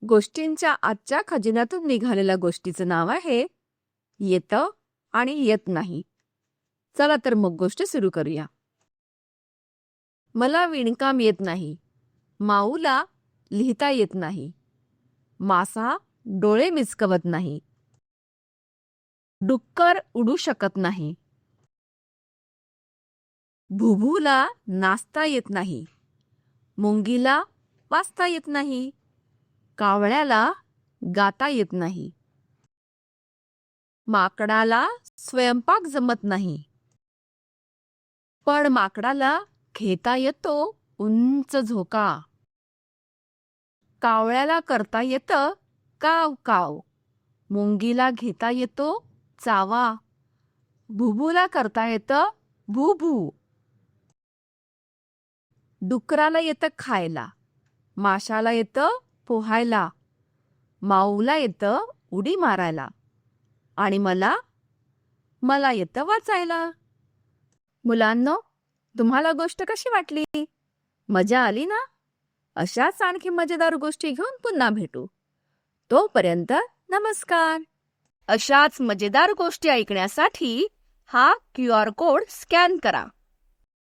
गोष्टींच्या आजच्या खजिन्यातून निघालेल्या गोष्टीचं नाव आहे येतं आणि येत नाही. चला तर मग गोष्ट सुरू करूया. मला विणकाम येत नाही. माऊला लिहिता येत नाही. मासा डोळे मिचकवत नाही. डुक्कर उडू शकत नाही. भुभूला नाचता येत नाही. मुंगीला वाचता येत नाही. कावळ्याला गाता येत नाही. माकडाला स्वयंपाक जमत नाही. पण माकडाला घेता येतो उंच झोका. कावळ्याला करता येतं काव काव. मुंगीला घेता येतो चावा. भुबूला करता येतं भू भू. डुकराला येतं खायला. माशाला येतं पोहायला. माऊला येतं उडी मारायला. आणि मला येतं वाचायला. मुलांनो, तुम्हाला गोष्ट कशी वाटली? मजा आली ना? अशाच आणखी मजेदार गोष्टी घेऊन पुन्हा भेटू. तोपर्यंत नमस्कार. अशाच मजेदार गोष्टी ऐकण्यासाठी हा QR कोड स्कॅन करा.